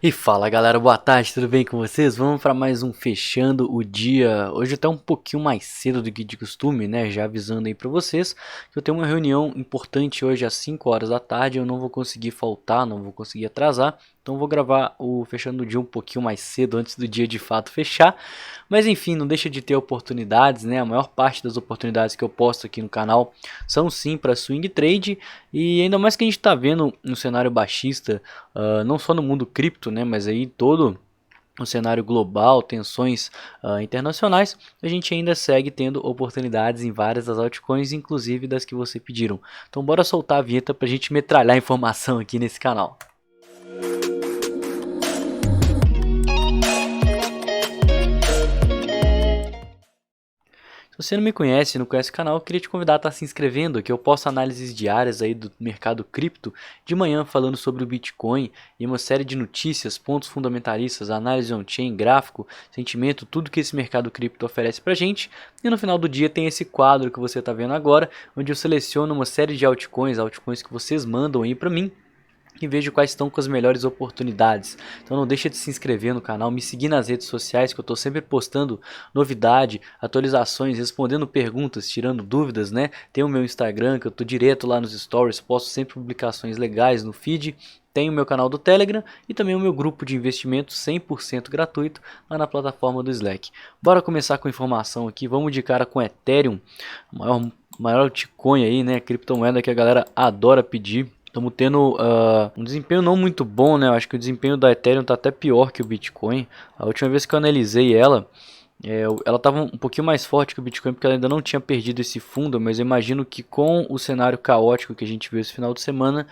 E fala galera, boa tarde, tudo bem com vocês? Vamos para mais um Fechando o Dia. Hoje até um pouquinho mais cedo do que de costume, né? Já avisando aí para vocês que eu tenho uma reunião importante hoje às 5 horas da tarde. Eu não vou conseguir faltar, não vou conseguir atrasar. Então vou gravar o Fechando o Dia um pouquinho mais cedo, antes do dia de fato fechar. Mas enfim, não deixa de ter oportunidades, né? A maior parte das oportunidades que eu posto aqui no canal são sim para swing trade. E ainda mais que a gente está vendo um cenário baixista, não só no mundo cripto, né, mas aí todo o cenário global, tensões internacionais, a gente ainda segue tendo oportunidades em várias das altcoins, inclusive das que você pediram. Então bora soltar a vinheta para a gente metralhar informação aqui nesse canal. Se você não me conhece, não conhece o canal, eu queria te convidar a estar se inscrevendo, que eu posto análises diárias aí do mercado cripto, de manhã falando sobre o Bitcoin e uma série de notícias, pontos fundamentalistas, análise on-chain, gráfico, sentimento, tudo que esse mercado cripto oferece pra gente. E no final do dia tem esse quadro que você está vendo agora, onde eu seleciono uma série de altcoins, altcoins que vocês mandam aí pra mim, e vejo quais estão com as melhores oportunidades. Então não deixa de se inscrever no canal, me seguir nas redes sociais, que eu estou sempre postando novidade, atualizações, respondendo perguntas, tirando dúvidas, né? Tem o meu Instagram, que eu estou direto lá nos stories, posto sempre publicações legais no feed. Tem o meu canal do Telegram e também o meu grupo de investimento 100% gratuito lá na plataforma do Slack. Bora começar com informação aqui, vamos de cara com Ethereum, maior altcoin aí, né? Criptomoeda que a galera adora pedir. Estamos tendo um desempenho não muito bom, né? Eu acho que o desempenho da Ethereum está até pior que o Bitcoin. A última vez que eu analisei ela, ela estava um pouquinho mais forte que o Bitcoin porque ela ainda não tinha perdido esse fundo, mas eu imagino que com o cenário caótico que a gente viu esse final de semana,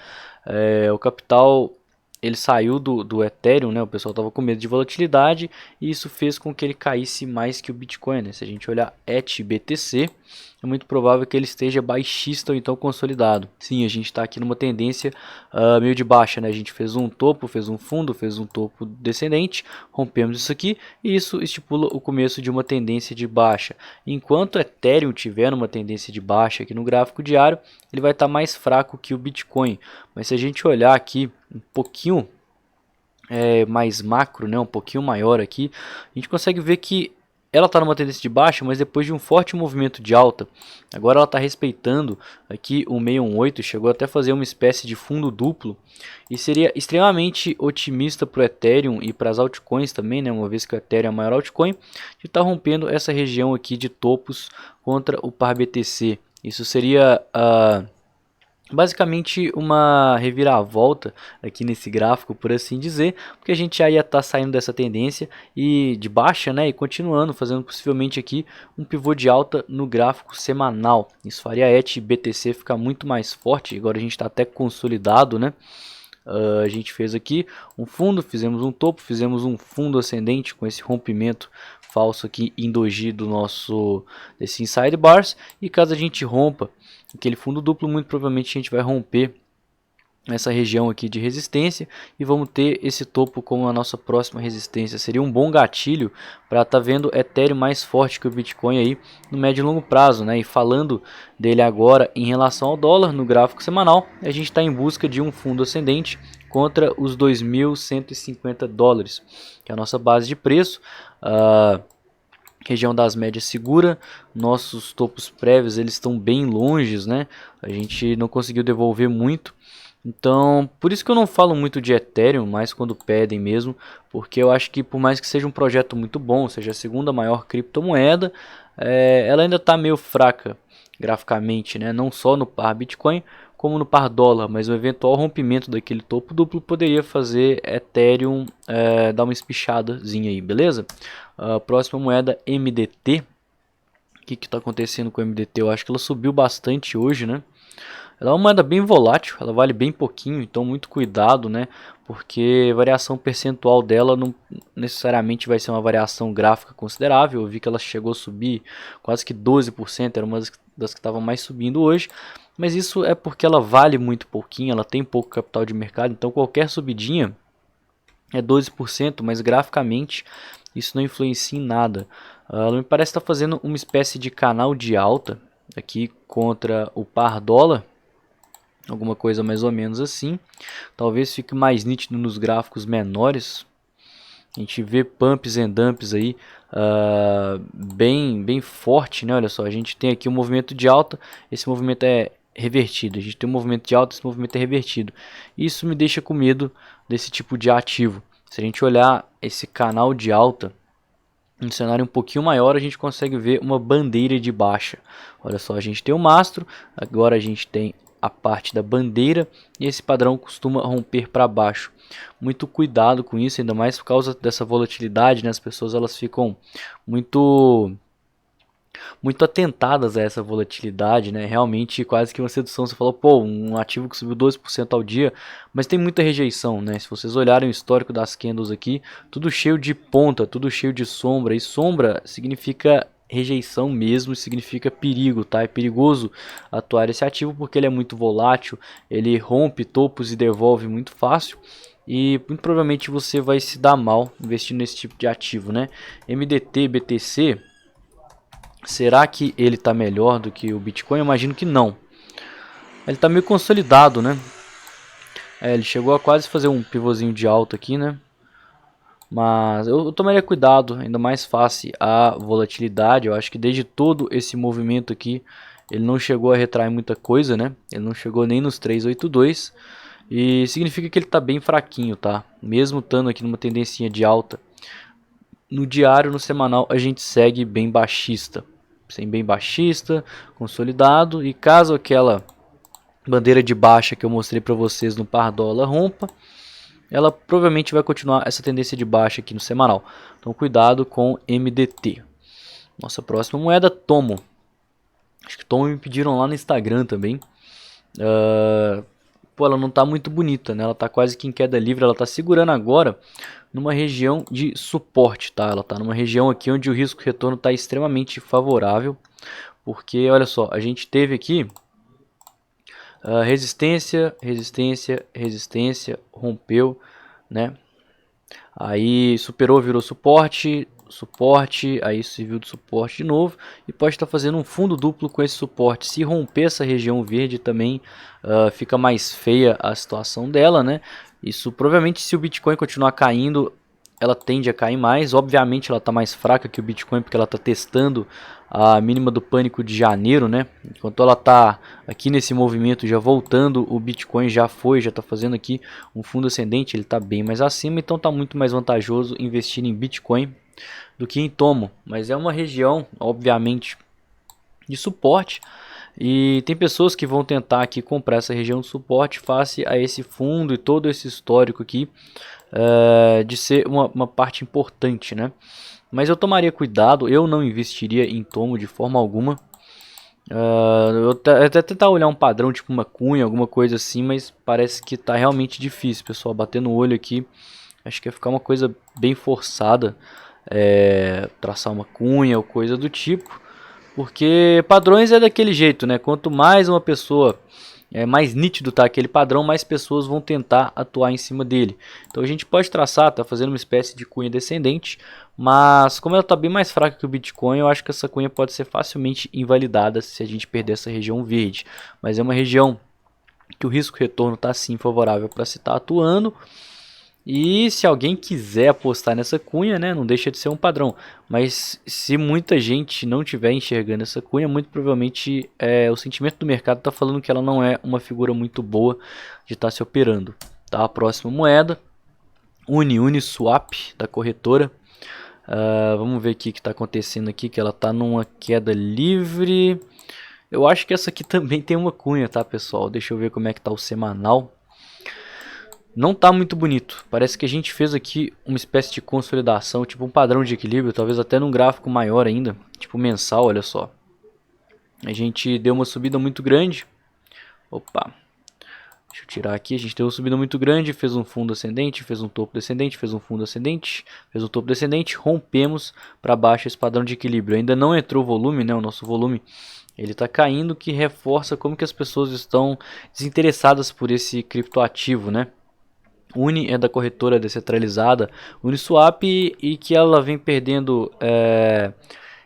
o capital ele saiu do Ethereum, né? O pessoal estava com medo de volatilidade e isso fez com que ele caísse mais que o Bitcoin, né? Se a gente olhar ETH/BTC, é muito provável que ele esteja baixista ou então consolidado. Sim, a gente está aqui numa tendência meio de baixa, né? A gente fez um topo, fez um fundo, fez um topo descendente, rompemos isso aqui e isso estipula o começo de uma tendência de baixa. Enquanto o Ethereum tiver uma tendência de baixa aqui no gráfico diário, ele vai estar mais fraco que o Bitcoin. Mas se a gente olhar aqui um pouquinho mais macro, né, um pouquinho maior aqui, a gente consegue ver que ela está numa tendência de baixa, mas depois de um forte movimento de alta, agora ela está respeitando aqui o 618, chegou até a fazer uma espécie de fundo duplo, e seria extremamente otimista para o Ethereum e para as altcoins também, né, uma vez que o Ethereum é a maior altcoin, de estar rompendo essa região aqui de topos contra o par BTC. Isso seria basicamente uma reviravolta aqui nesse gráfico, por assim dizer, porque a gente já ia estar saindo dessa tendência e de baixa, né, e continuando fazendo possivelmente aqui um pivô de alta no gráfico semanal. Isso faria a ETH BTC ficar muito mais forte. Agora a gente está até consolidado, né? A gente fez aqui um fundo, fizemos um topo, fizemos um fundo ascendente com esse rompimento falso aqui em doji do nosso desse inside bars, e caso a gente rompa aquele fundo duplo, muito provavelmente a gente vai romper essa região aqui de resistência e vamos ter esse topo como a nossa próxima resistência. Seria um bom gatilho para estar vendo Ethereum mais forte que o Bitcoin aí no médio e longo prazo, né? E falando dele agora em relação ao dólar no gráfico semanal, a gente está em busca de um fundo ascendente contra os 2.150 dólares, que é a nossa base de preço. Região das médias segura, nossos topos prévios eles estão bem longes, né? A gente não conseguiu devolver muito. Então, por isso que eu não falo muito de Ethereum, mais quando pedem mesmo, porque eu acho que por mais que seja um projeto muito bom, seja a segunda maior criptomoeda, ela ainda está meio fraca graficamente, né? Não só no par Bitcoin, como no par dólar, mas o eventual rompimento daquele topo duplo poderia fazer Ethereum dar uma espichadazinha aí, beleza? Próxima moeda MDT. O que está acontecendo com a MDT? Eu acho que ela subiu bastante hoje, né? Ela é uma moeda bem volátil, ela vale bem pouquinho, então muito cuidado, né? Porque a variação percentual dela não necessariamente vai ser uma variação gráfica considerável. Eu vi que ela chegou a subir quase que 12%, era uma das que estavam mais subindo hoje. Mas isso é porque ela vale muito pouquinho, ela tem pouco capital de mercado, então qualquer subidinha é 12%, mas graficamente isso não influencia em nada. Ela me parece estar fazendo uma espécie de canal de alta aqui contra o par dólar. alguma coisa mais ou menos assim. Talvez fique mais nítido nos gráficos menores. A gente vê pumps and dumps aí bem forte, né? Olha só, a gente tem aqui um movimento de alta, esse movimento é revertido. A gente tem um movimento de alta, esse movimento é revertido. Isso me deixa com medo desse tipo de ativo. Se a gente olhar esse canal de alta, em um cenário um pouquinho maior, a gente consegue ver uma bandeira de baixa. Olha só, a gente tem o mastro, agora a gente tem a parte da bandeira e esse padrão costuma romper para baixo. Muito cuidado com isso, ainda mais por causa dessa volatilidade, né? As pessoas elas ficam muito atentadas a essa volatilidade, né? Realmente quase que uma sedução. Você falou, pô, um ativo que subiu 12% ao dia, mas tem muita rejeição, né? Se vocês olharem o histórico das candles aqui, tudo cheio de ponta, tudo cheio de sombra, e sombra significa rejeição mesmo, significa perigo, tá? É perigoso atuar esse ativo porque ele é muito volátil, ele rompe topos e devolve muito fácil. E muito provavelmente você vai se dar mal investindo nesse tipo de ativo, né? MDT, BTC, será que ele está melhor do que o Bitcoin? Eu imagino que não. Ele está meio consolidado, né? Ele chegou a quase fazer um pivôzinho de alta aqui, né? Mas eu tomaria cuidado, ainda mais face à volatilidade. Eu acho que desde todo esse movimento aqui, ele não chegou a retrair muita coisa, né? Ele não chegou nem nos 382. E significa que ele está bem fraquinho, tá? Mesmo estando aqui numa tendência de alta. No diário, no semanal, a gente segue bem baixista. Bem baixista, consolidado. E caso aquela bandeira de baixa que eu mostrei para vocês no par dólar rompa, ela provavelmente vai continuar essa tendência de baixa aqui no semanal. Então cuidado com MDT. Nossa próxima moeda, Tomo. Acho que Tomo me pediram lá no Instagram também. Pô, ela não está muito bonita, né? Ela está quase que em queda livre. Ela está segurando agora numa região de suporte, tá? Ela está numa região aqui onde o risco retorno está extremamente favorável. Porque, olha só, a gente teve aqui resistência, resistência, resistência, rompeu, né? Aí superou, virou suporte, suporte, aí serviu de suporte de novo e pode estar fazendo um fundo duplo com esse suporte. Se romper essa região verde também fica mais feia a situação dela, né? Isso provavelmente, se o Bitcoin continuar caindo, ela tende a cair mais. Obviamente ela está mais fraca que o Bitcoin porque ela está testando a mínima do pânico de janeiro, né? Enquanto ela está aqui nesse movimento já voltando, o Bitcoin já está fazendo aqui um fundo ascendente, ele está bem mais acima, então está muito mais vantajoso investir em Bitcoin do que em Tomo. Mas é uma região, obviamente, de suporte. E tem pessoas que vão tentar aqui comprar essa região de suporte face a esse fundo e todo esse histórico aqui de ser uma parte importante, né? Mas eu tomaria cuidado, eu não investiria em Tomo de forma alguma. Eu até tentar olhar um padrão, tipo uma cunha, alguma coisa assim, mas parece que tá realmente difícil, pessoal. Bater no olho aqui, acho que ia ficar uma coisa bem forçada, traçar uma cunha ou coisa do tipo. Porque padrões é daquele jeito, né? Quanto mais uma pessoa mais nítido tá aquele padrão, mais pessoas vão tentar atuar em cima dele. Então a gente pode traçar, tá fazendo uma espécie de cunha descendente, mas como ela está bem mais fraca que o Bitcoin, eu acho que essa cunha pode ser facilmente invalidada se a gente perder essa região verde. Mas é uma região que o risco retorno está sim favorável para se estar atuando. E se alguém quiser apostar nessa cunha, né, não deixa de ser um padrão. Mas se muita gente não estiver enxergando essa cunha, muito provavelmente o sentimento do mercado está falando que ela não é uma figura muito boa de estar se operando. Tá? A próxima moeda, Uniswap, da corretora. Vamos ver aqui o que está acontecendo aqui, que ela está numa queda livre. Eu acho que essa aqui também tem uma cunha, tá, pessoal? Deixa eu ver como é que está o semanal. Não tá muito bonito. Parece que a gente fez aqui uma espécie de consolidação, tipo um padrão de equilíbrio, talvez até num gráfico maior ainda, tipo mensal, olha só. A gente deu uma subida muito grande. Opa. Deixa eu tirar aqui, a gente deu uma subida muito grande, fez um fundo ascendente, fez um topo descendente, fez um fundo ascendente, fez um topo descendente, rompemos para baixo esse padrão de equilíbrio. Ainda não entrou volume, né? O nosso volume ele está caindo, que reforça como que as pessoas estão desinteressadas por esse criptoativo, né? Uni é da corretora descentralizada Uniswap e que ela vem perdendo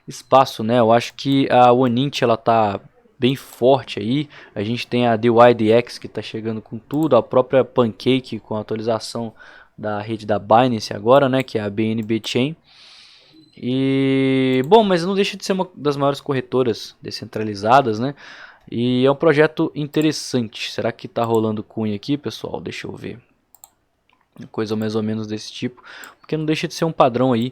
espaço, né? Eu acho que a Onint ela tá bem forte aí. A gente tem a DYDX que está chegando com tudo, a própria Pancake com a atualização da rede da Binance agora, né, que é a BNB Chain. E bom, mas não deixa de ser uma das maiores corretoras descentralizadas, né? E é um projeto interessante. Será que tá rolando cunha aqui, pessoal? Deixa eu ver. Coisa mais ou menos desse tipo, porque não deixa de ser um padrão aí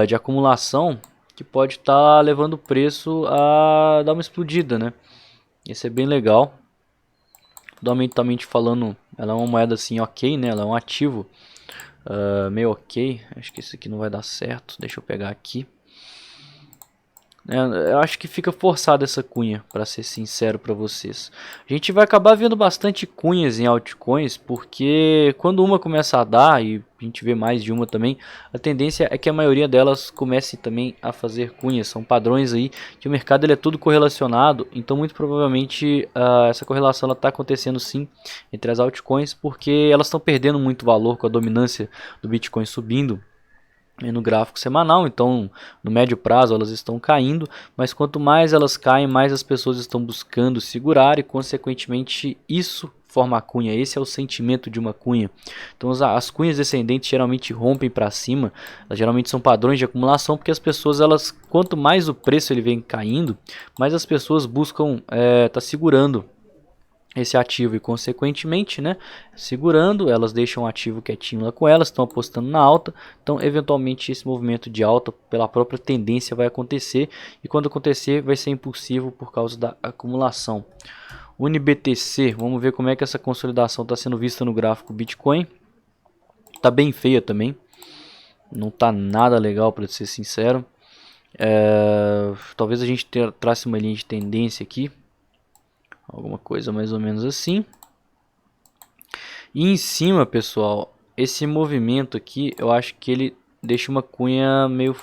de acumulação que pode estar levando o preço a dar uma explodida, né? Isso é bem legal. Fundamentalmente falando, ela é uma moeda assim ok, né? Ela é um ativo meio ok. Acho que esse aqui não vai dar certo. Deixa eu pegar aqui. Eu acho que fica forçada essa cunha, para ser sincero para vocês. A gente vai acabar vendo bastante cunhas em altcoins, porque quando uma começa a dar, e a gente vê mais de uma também, a tendência é que a maioria delas comece também a fazer cunhas. São padrões aí que o mercado ele é tudo correlacionado, então muito provavelmente essa correlação está acontecendo sim entre as altcoins, porque elas estão perdendo muito valor com a dominância do Bitcoin subindo no gráfico semanal, então no médio prazo elas estão caindo, mas quanto mais elas caem, mais as pessoas estão buscando segurar e consequentemente isso forma a cunha. Esse é o sentimento de uma cunha. Então as cunhas descendentes geralmente rompem para cima, elas geralmente são padrões de acumulação, porque as pessoas, elas, quanto mais o preço ele vem caindo, mais as pessoas buscam tá segurando esse ativo e consequentemente, né, segurando, elas deixam o ativo quietinho lá com elas, estão apostando na alta, então eventualmente esse movimento de alta pela própria tendência vai acontecer, e quando acontecer vai ser impulsivo por causa da acumulação. UniBTC, vamos ver como é que essa consolidação está sendo vista no gráfico Bitcoin. Está bem feia também, não está nada legal, para ser sincero. Talvez a gente trace uma linha de tendência aqui, alguma coisa mais ou menos assim. E em cima, pessoal, esse movimento aqui, eu acho que ele deixa uma cunha meio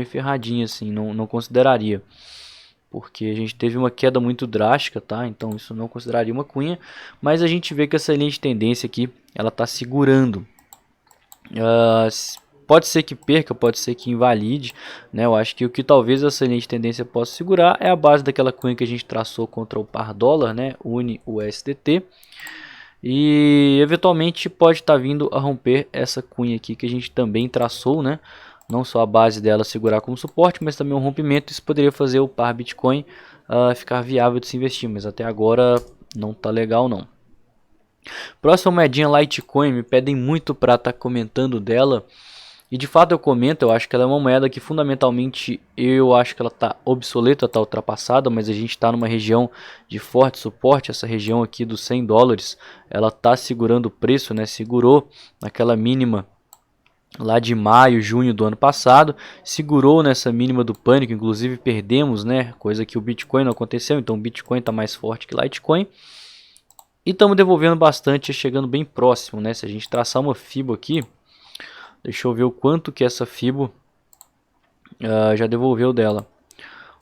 ferradinha assim, não consideraria. Porque a gente teve uma queda muito drástica, tá? Então isso não consideraria uma cunha. Mas a gente vê que essa linha de tendência aqui, ela está segurando. Pode ser que perca, pode ser que invalide, né? Eu acho que o que talvez essa linha de tendência possa segurar é a base daquela cunha que a gente traçou contra o par dólar, né? UniUSDT. E eventualmente pode estar vindo a romper essa cunha aqui que a gente também traçou, né? Não só a base dela segurar como suporte, mas também um rompimento. Isso poderia fazer o par Bitcoin ficar viável de se investir, mas até agora não tá legal não. Próxima moedinha Litecoin, me pedem muito para estar comentando dela. E de fato eu comento, eu acho que ela é uma moeda que fundamentalmente eu acho que ela está obsoleta, está ultrapassada, mas a gente está numa região de forte suporte. Essa região aqui dos 100 dólares, ela está segurando o preço, né? Segurou naquela mínima lá de maio, junho do ano passado, segurou nessa mínima do pânico, inclusive perdemos, né? Coisa que o Bitcoin não aconteceu, então o Bitcoin está mais forte que Litecoin. E estamos devolvendo bastante, chegando bem próximo, né? Se a gente traçar uma FIBO aqui, deixa eu ver o quanto que essa FIBO já devolveu dela.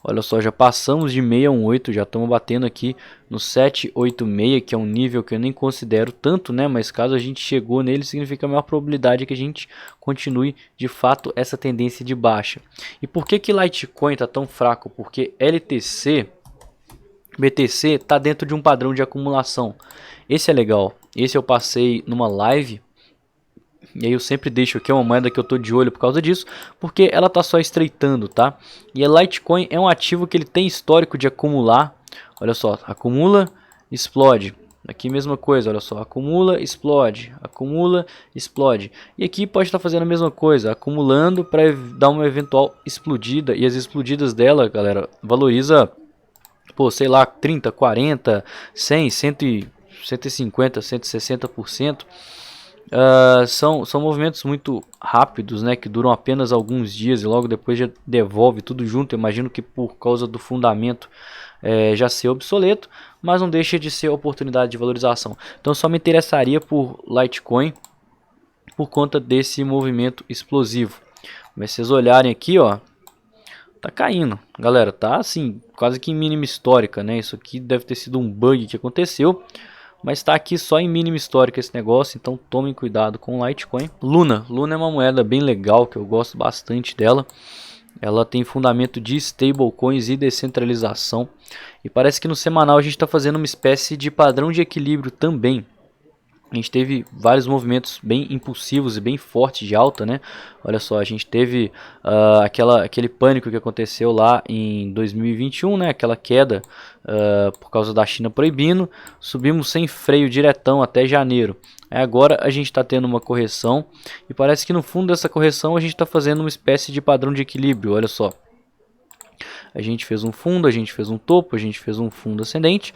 Olha só, já passamos de 618, já estamos batendo aqui no 786, que é um nível que eu nem considero tanto, né? Mas caso a gente chegou nele, significa a maior probabilidade que a gente continue de fato essa tendência de baixa. E por que que Litecoin está tão fraco? Porque LTC, BTC está dentro de um padrão de acumulação. Esse é legal. Esse eu passei numa live. E aí eu sempre deixo aqui uma moeda que eu tô de olho por causa disso, porque ela tá só estreitando, tá? E a Litecoin é um ativo que ele tem histórico de acumular. Olha só, acumula, explode. Aqui mesma coisa, olha só, acumula, explode, acumula, explode. E aqui pode estar fazendo a mesma coisa, acumulando para dar uma eventual explodida. E as explodidas dela, galera, valoriza, pô, sei lá, 30, 40, 100, 150, 160%. São movimentos muito rápidos, né, que duram apenas alguns dias e logo depois já devolve tudo junto. Eu imagino que por causa do fundamento já ser obsoleto, mas não deixa de ser oportunidade de valorização. Então só me interessaria por Litecoin por conta desse movimento explosivo. Mas se vocês olharem aqui, ó, tá caindo, galera, tá assim, quase que em mínima histórica, né? Isso aqui deve ter sido um bug que aconteceu. Mas está aqui só em mínima histórica esse negócio, então tomem cuidado com o Litecoin. Luna é uma moeda bem legal, que eu gosto bastante dela. Ela tem fundamento de stablecoins e descentralização. E parece que no semanal a gente está fazendo uma espécie de padrão de equilíbrio também. A gente teve vários movimentos bem impulsivos e bem fortes de alta, né? Olha só, a gente teve aquele pânico que aconteceu lá em 2021, né? Aquela queda por causa da China proibindo. Subimos sem freio diretão até janeiro. Agora a gente está tendo uma correção e parece que no fundo dessa correção a gente está fazendo uma espécie de padrão de equilíbrio. Olha só, a gente fez um fundo, a gente fez um topo, a gente fez um fundo ascendente.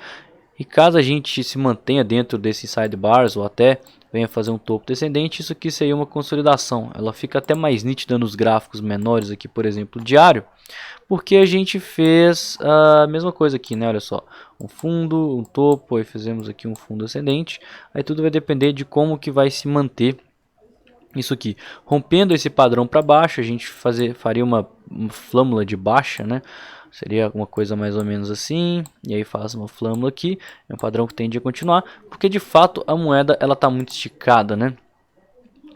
E caso a gente se mantenha dentro desses sidebars ou até venha fazer um topo descendente, isso aqui seria uma consolidação. Ela fica até mais nítida nos gráficos menores aqui, por exemplo, diário, porque a gente fez a mesma coisa aqui, né? Olha só, um fundo, um topo, aí fizemos aqui um fundo ascendente. Aí tudo vai depender de como que vai se manter isso aqui. Rompendo esse padrão para baixo, a gente faria uma flâmula de baixa, né? Seria alguma coisa mais ou menos assim, e aí faz uma flâmula aqui, é um padrão que tende a continuar, porque de fato a moeda ela está muito esticada, né?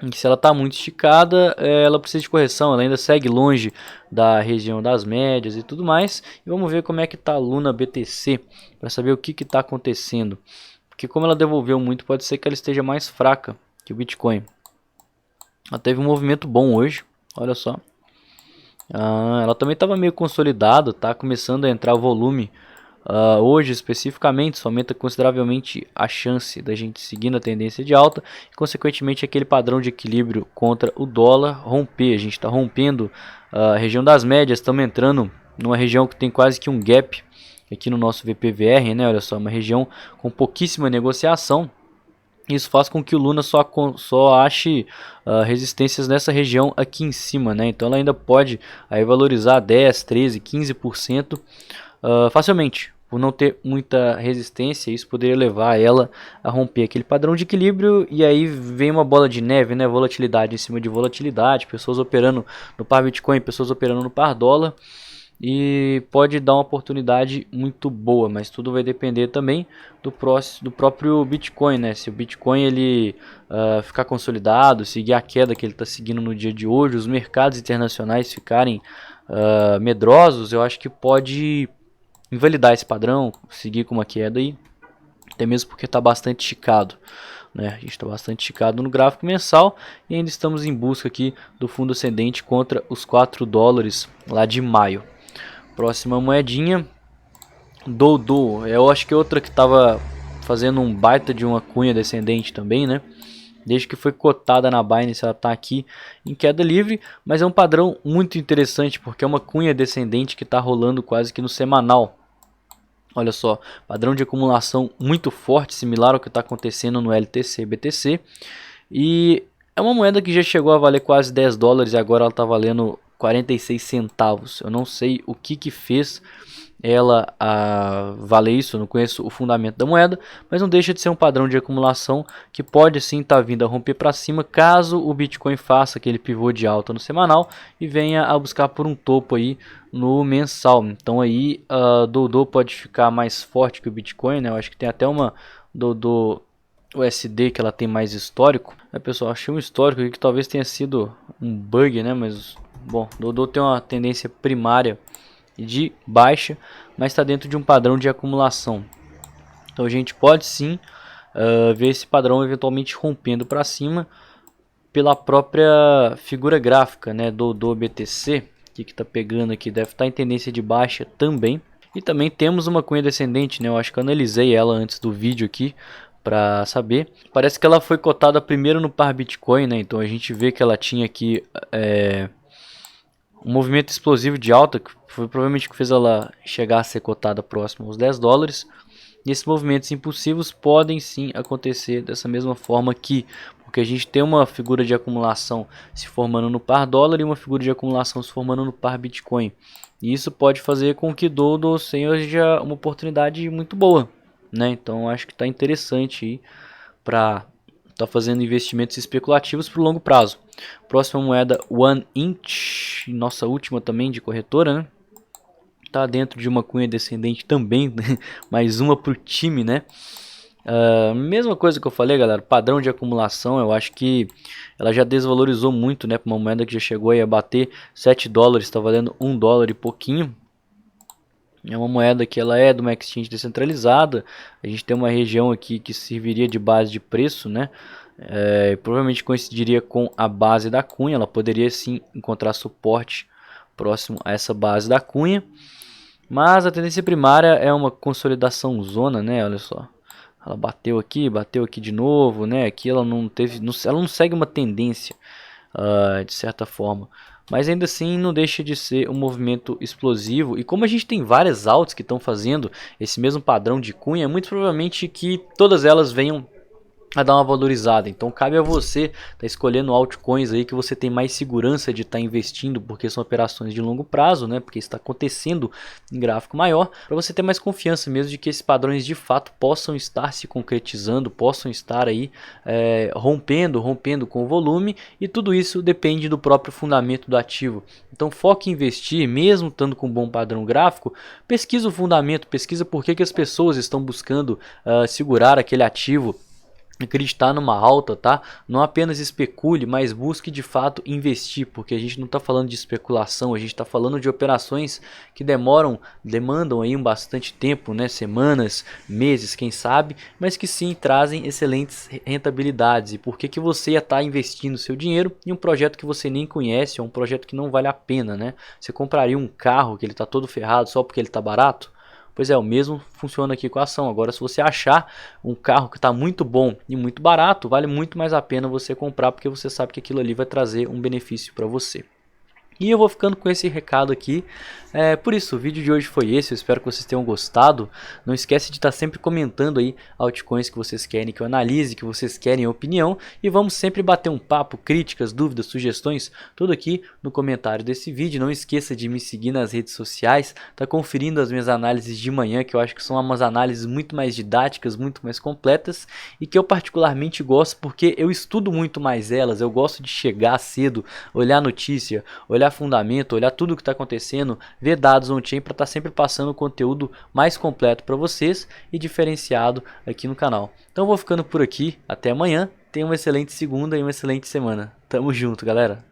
E se ela está muito esticada, ela precisa de correção, ela ainda segue longe da região das médias e tudo mais. E vamos ver como é que está a Luna BTC, para saber o que está acontecendo. Porque como ela devolveu muito, pode ser que ela esteja mais fraca que o Bitcoin. Ela teve um movimento bom hoje, olha só. Ela também estava meio consolidada, tá começando a entrar volume. Hoje especificamente, isso aumenta consideravelmente a chance da gente seguir na tendência de alta e consequentemente aquele padrão de equilíbrio contra o dólar romper. A gente está rompendo a região das médias, estamos entrando numa região que tem quase que um gap aqui no nosso VPVR, né? Olha só, uma região com pouquíssima negociação. Isso faz com que o Luna só ache resistências nessa região aqui em cima, né? Então ela ainda pode aí valorizar 10, 13, 15% facilmente. Por não ter muita resistência, isso poderia levar ela a romper aquele padrão de equilíbrio e aí vem uma bola de neve, né? Volatilidade em cima de volatilidade, pessoas operando no par Bitcoin, pessoas operando no par dólar. E pode dar uma oportunidade muito boa, mas tudo vai depender também do próprio Bitcoin, né? Se o Bitcoin ele ficar consolidado, seguir a queda que ele está seguindo no dia de hoje, os mercados internacionais ficarem medrosos, eu acho que pode invalidar esse padrão, seguir com uma queda aí, até mesmo porque está bastante esticado. Né? A gente está bastante esticado no gráfico mensal e ainda estamos em busca aqui do fundo ascendente contra os 4 dólares lá de maio. Próxima moedinha, Dodo. Eu acho que é outra que estava fazendo um baita de uma cunha descendente também, né? Desde que foi cotada na Binance, ela está aqui em queda livre, mas é um padrão muito interessante porque é uma cunha descendente que está rolando quase que no semanal. Olha só, padrão de acumulação muito forte, similar ao que está acontecendo no LTC BTC. E é uma moeda que já chegou a valer quase 10 dólares e agora ela está valendo 46 centavos. Eu não sei o que fez ela valer isso, eu não conheço o fundamento da moeda, mas não deixa de ser um padrão de acumulação que pode sim estar vindo a romper para cima caso o Bitcoin faça aquele pivô de alta no semanal e venha a buscar por um topo aí no mensal. Então aí Dodo pode ficar mais forte que o Bitcoin, né? Eu acho que tem até uma Dodo USD que ela tem mais histórico. Pessoal, achei um histórico aqui que talvez tenha sido um bug, né? Mas bom, Dodo tem uma tendência primária de baixa, mas está dentro de um padrão de acumulação. Então a gente pode sim ver esse padrão eventualmente rompendo para cima pela própria figura gráfica, né, do BTC, que está pegando aqui, deve estar em tendência de baixa também. E também temos uma cunha descendente, né? Eu acho que eu analisei ela antes do vídeo aqui para saber. Parece que ela foi cotada primeiro no par Bitcoin, né? Então a gente vê que ela tinha aqui um movimento explosivo de alta, que foi provavelmente o que fez ela chegar a ser cotada próximo aos 10 dólares. E esses movimentos impulsivos podem sim acontecer dessa mesma forma aqui, porque a gente tem uma figura de acumulação se formando no par dólar e uma figura de acumulação se formando no par Bitcoin. E isso pode fazer com que Dodo seja uma oportunidade muito boa, né? Então acho que está interessante para estar fazendo investimentos especulativos para o longo prazo. Próxima moeda, One Inch, nossa última também de corretora, né? Tá dentro de uma cunha descendente também, né? Mais uma para o time, né? Mesma coisa que eu falei, galera, padrão de acumulação, eu acho que ela já desvalorizou muito, né, para uma moeda que já chegou aí a bater 7 dólares, está valendo 1 dólar e pouquinho. É uma moeda que ela é de uma exchange descentralizada. A gente tem uma região aqui que serviria de base de preço, né? Provavelmente coincidiria com a base da cunha. Ela poderia sim encontrar suporte próximo a essa base da cunha. Mas a tendência primária é uma consolidação zona, né? Olha só. Ela bateu aqui de novo, né? Aqui ela não teve, ela não segue uma tendência, de certa forma. Mas ainda assim não deixa de ser um movimento explosivo. E como a gente tem várias altas que estão fazendo esse mesmo padrão de cunha, é muito provavelmente que todas elas venham a dar uma valorizada. Então cabe a você estar escolhendo altcoins aí que você tem mais segurança de estar investindo, porque são operações de longo prazo, né? Porque está acontecendo em gráfico maior, para você ter mais confiança mesmo de que esses padrões de fato possam estar se concretizando, possam estar aí rompendo com o volume, e tudo isso depende do próprio fundamento do ativo. Então foque em investir, mesmo estando com um bom padrão gráfico, pesquisa o fundamento, pesquisa por que as pessoas estão buscando segurar aquele ativo, acreditar numa alta, tá? Não apenas especule, mas busque de fato investir, porque a gente não está falando de especulação, a gente está falando de operações que demandam aí bastante tempo, né? Semanas, meses, quem sabe, mas que sim trazem excelentes rentabilidades. E por que você ia estar investindo seu dinheiro em um projeto que você nem conhece, ou um projeto que não vale a pena, né? Você compraria um carro que ele está todo ferrado só porque ele está barato? Pois é, o mesmo funciona aqui com a ação. Agora, se você achar um carro que está muito bom e muito barato, vale muito mais a pena você comprar, porque você sabe que aquilo ali vai trazer um benefício para você. E eu vou ficando com esse recado aqui. Por isso, o vídeo de hoje foi esse. Eu espero que vocês tenham gostado. Não esquece de estar sempre comentando aí altcoins que vocês querem que eu analise, que vocês querem opinião. E vamos sempre bater um papo, críticas, dúvidas, sugestões, tudo aqui no comentário desse vídeo. Não esqueça de me seguir nas redes sociais. Tá conferindo as minhas análises de manhã, que eu acho que são umas análises muito mais didáticas, muito mais completas. E que eu particularmente gosto porque eu estudo muito mais elas. Eu gosto de chegar cedo, olhar a notícia, olhar fundamento, olhar tudo o que está acontecendo, ver dados on-chain para estar sempre passando o conteúdo mais completo para vocês e diferenciado aqui no canal. Então vou ficando por aqui, até amanhã, tenha uma excelente segunda e uma excelente semana. Tamo junto, galera!